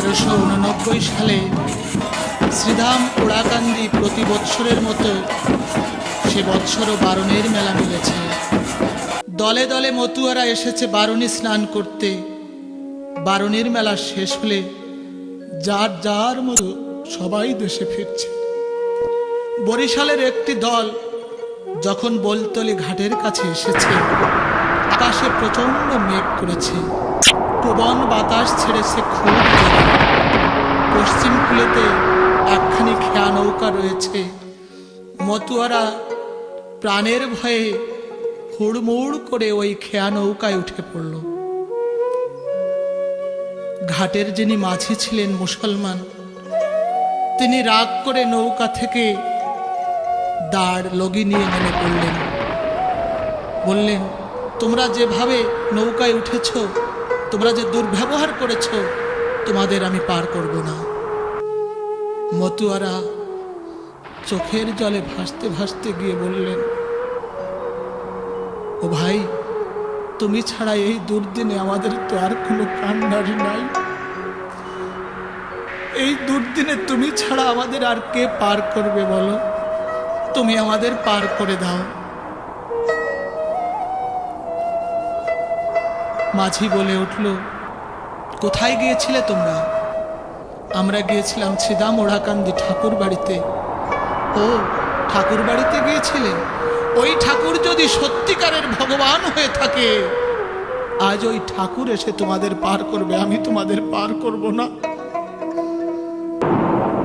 1889 সালে শ্রীধাম ওড়াকান্দি প্রতি বৎসরের মতো সে বৎসরও বারণের মেলা মিলেছে। দলে দলে মতুয়ারা এসেছে বারণী স্নান করতে। বারণের মেলা শেষ হলে যার যার মতো সবাই দেশে ফিরছে। বরিশালের একটি দল যখন বোলতলি ঘাটের কাছে এসেছে, আকাশে প্রচন্ড মেঘ করেছে, পবন বাতাস ছেড়েছে খুব জোরে। পশ্চিম কূলেতে একখানি খেয়া নৌকা রয়েছে। মতুয়ারা প্রাণের ভয়ে হুড়মুড় করে ওই খেয়া নৌকায় উঠে পড়ল। ঘাটের যিনি মাঝি ছিলেন মুসলমান, তিনি রাগ করে নৌকা থেকে দাঁড় লগি নিয়ে নেমে পড়লেন। বললেন, তোমরা যেভাবে নৌকায় উঠেছ, তোমরা যে দুর্ব্যবহার করেছ, তোমাদের আমি পার করব না। মতুয়ারা চোখের জলে ভাসতে ভাসতে গিয়ে বললেন, ও ভাই, তুমি ছাড়া এই দুর্দিনে আমাদের তো আর কোনো কান্ডারি নাই। এই দুর্দিনে তুমি ছাড়া আমাদের আর কে পার করবে বলো? তুমি আমাদের পার করে দাও। মাঝি বলে উঠল, কোথায় গিয়েছিলে তোমরা? আমরা গিয়েছিলাম শ্রীধাম ওড়াকান্দি ঠাকুর বাড়িতে। ও, ঠাকুর বাড়িতে গিয়েছিলে? ওই ঠাকুর যদি সত্যিকারের ভগবান হয়ে থাকে, আজ ওই ঠাকুর এসে তোমাদের পার করবে, আমি তোমাদের পার করব না।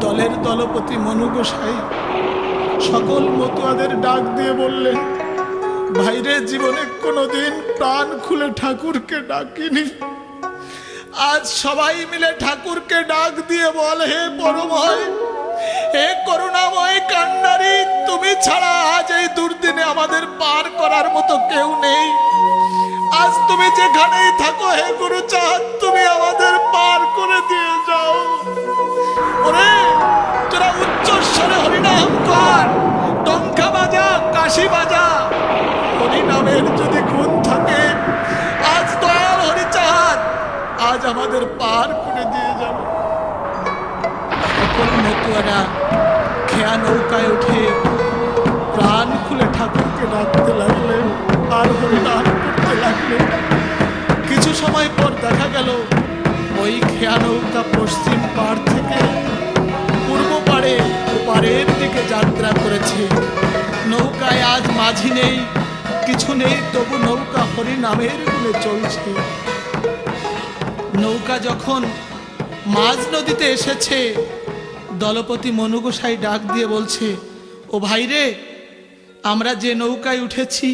দলের দলপতি মনু গোসাই সকল মতুয়াদের ডাক দিয়ে বললেন, ভাইরে, জীবনে কোনোদিন প্রাণ খুলে ঠাকুরকে ডাকিনি। আজ সবাই মিলে ঠাকুরকে ডাক দিয়ে বল, হে পরময়, হে করুণাময় কান্ডারি, তুমি ছাড়া আজ এই দুর্দিনে আমাদের পার করার মতো কেউ নেই। আজ তুমি যেখানেই থাকো, হে গুরুচাঁদ, তুমি আমাদের পার করে দিয়ে যাও। ওরে, তোরা উচ্চস্বরে হরিনাম কর, টঙ্কা বাজা, কাশি বাজা। হরিনামের যদি গুণ থাকে, আজ দয়াল হরিচাঁদ আজ আমাদের পার করে দিয়ে যাবে। সকল মতুয়ারা খেয়া নৌকায় উঠে প্রাণ খুলে ঠাকুরকে ডাকতে লাগলেন আর হরিনাম করতে লাগলেন। কিছু সময় পর দেখা গেল ওই খেয়া নৌকা পশ্চিম পাড় থেকে পূর্ব পাড়ে পাড়ের দিকে যাত্রা করেছে। নৌকায় আজ মাঝি নেই, কিছু নেই, তবু নৌকা হরিনামের গুণে চলছে। নৌকা যখন মাঝ নদীতে এসেছে, দলপতি মনু গোসাই ডাক দিয়ে বলছে, ও ভাইরে, আমরা যে নৌকায় উঠেছি,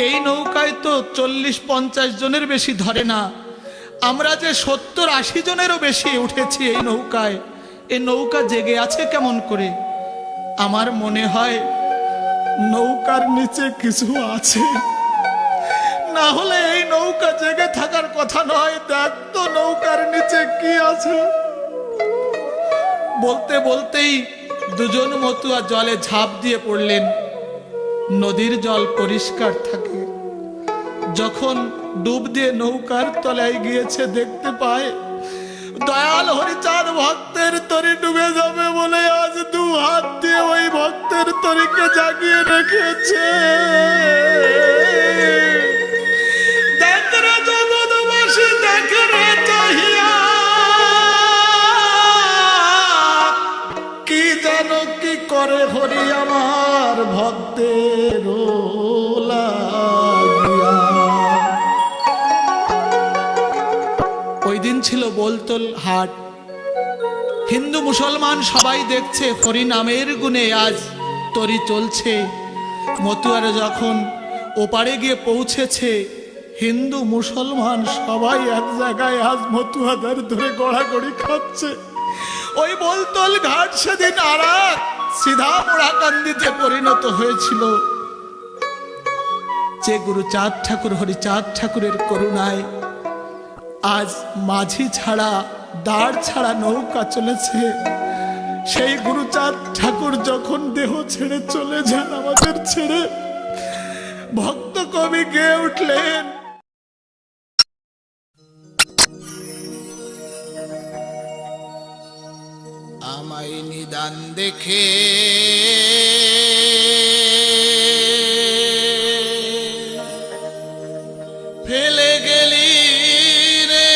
এই নৌকায় তো 40-50 জনের বেশি ধরে না। আমরা যে 70-80 জনেরও বেশি উঠেছি এই নৌকায়। এই নৌকা জেগে আছে কেমন করে? আমার মনে হয় নৌকার নিচে কিছু আছে, না হলে এই নৌকা জেগে থাকার কথা নয়। দেখ তো নৌকার নিচে কি আছে। বলতে বলতেই দুজন মতুয়া জলে ঝাঁপ দিয়ে পড়লেন। নদীর জল পরিষ্কার থাকে। যখন ডুব দিয়ে নৌকার তলায় গিয়েছে, দেখতে পায় দয়াল হরিচাঁদ ভক্তের তরি ডুবে যাবে বলে আজ 2 হাত দিয়ে ওই ভক্তের তরিকে জাগিয়ে রেখেছে। দেখ রে জগৎবাসী, দেখ রে চাহিয়া, কি জানো কি করে হরি আমার ভক্তের লাগিয়া। ওই দিন ছিল বোলতল হাট। হিন্দু মুসলমান সবাই দেখছে হরিনামের গুণে আজ তরি চলছে। মতুয়ারা যখন ওপারে গিয়ে পৌঁছেছে, হিন্দু মুসলমান সবাই এক জায়গায় আজ মতুয়াদের ধরে গড়াগড়ি খাচ্ছে। ওই বোলতল ঘাট সেদিন আরাক শ্রীধাম ওড়াকান্দিতে পরিণত হয়েছিল। যে গুরুচাঁদ ঠাকুর হরিচাঁদ ঠাকুরের করুণায় আজ মাঝি ছাড়া, দাঁড় ছাড়া নৌকা চলেছে। সেই গুরুচাঁদ ঠাকুর যখন দেহ ছেড়ে চলে যান আমাদের ছেড়ে, ভক্ত কবি গেয়ে উঠলেন, আমায় নিদান দেখে ফেলে গেলি রে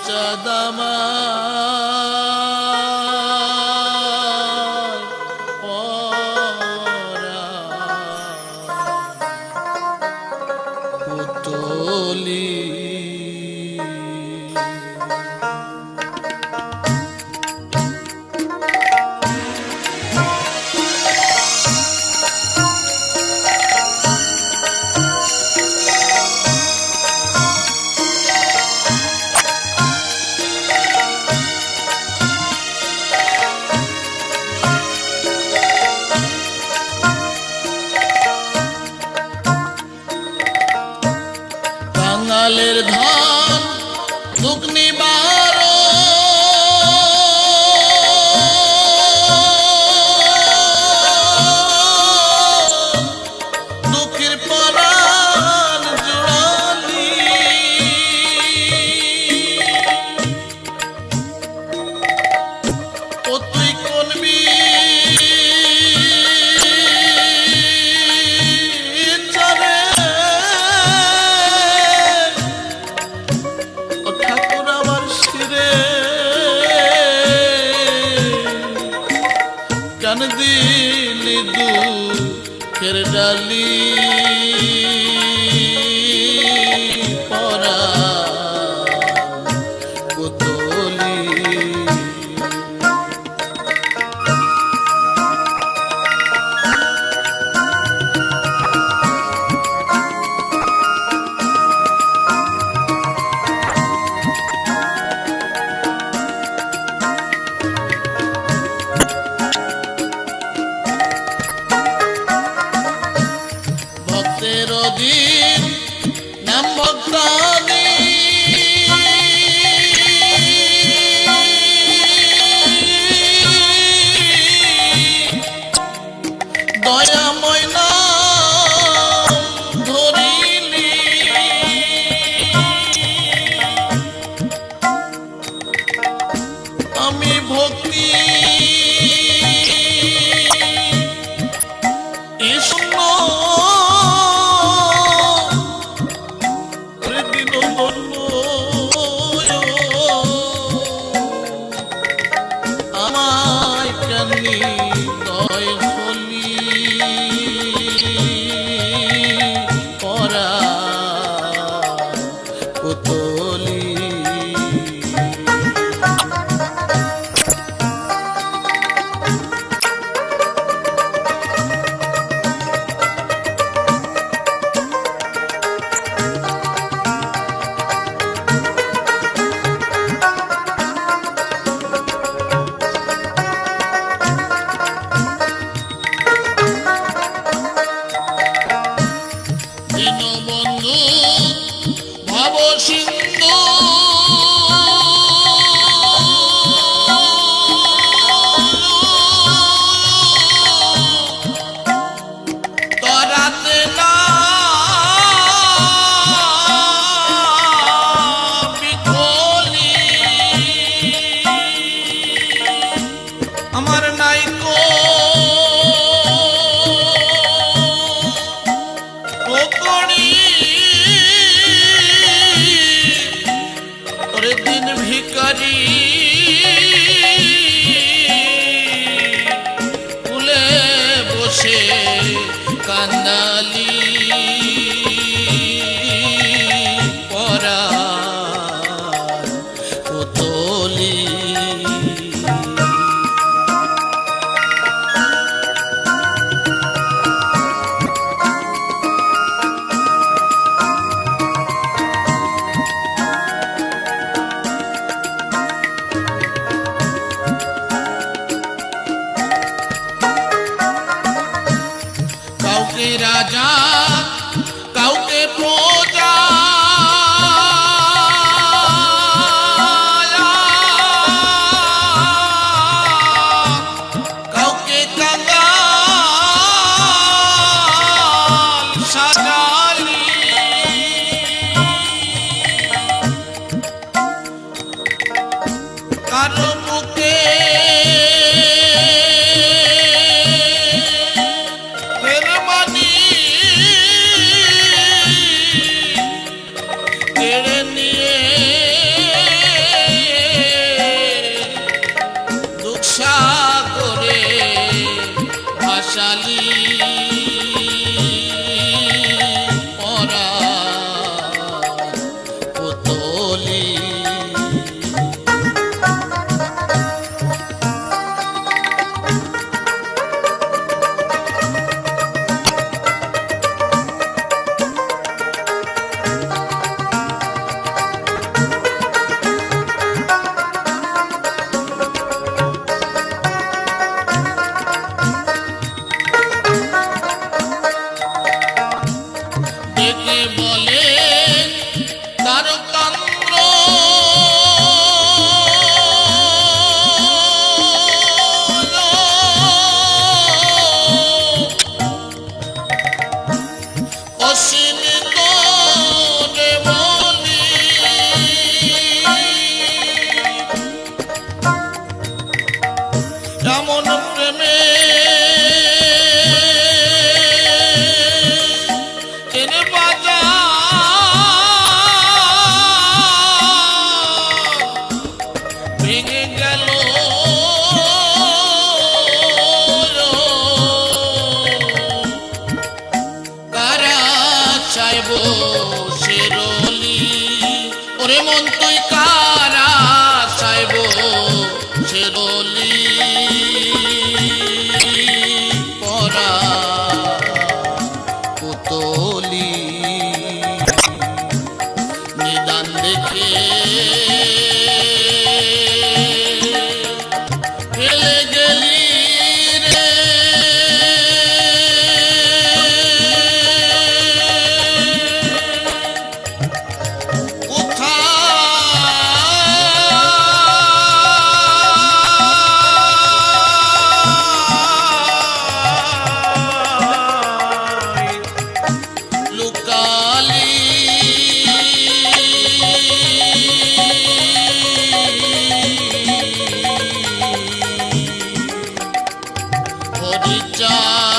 চাঁদামা পুতলি বাঙালের ধান দুঃখ নিবার দুঃখের পরাণ জোড়ালি ও তুই কোনবি কান দিলি দুঃখের ডালি পরা পুতলি দিন নাম ভক্তানি দয়াময় নাম ধরিলি আমি ভক্তি আমায় কান্নি দয় হলি পরা পুতলি দীনবন্ধু ভব সিন্ধু তরাতে না বিকলি আমার নাইকো ওরে দিন ভিখারি কুলে বসে কান্দালি পরা পুতলি রাজা কাউকে প্রজা কাউকে কাঙাল সাজালি কারো বুকে ফেরমানি কেড়ে নিয়ে দুঃসাগরে ভাসালি পরা পুতলি ডেকে বলে তারকান্দ্র অসীমিত দেবলী এমন প্রেমে এনে বাজার ভেঙে গেল কারা চাইব শিরোলি ওরে মন তুই কারা চাইব শিরোলি পরা পুতলি নিদান দেখে ফেলে গেলি রে কোথায় লুকালি পরিচয়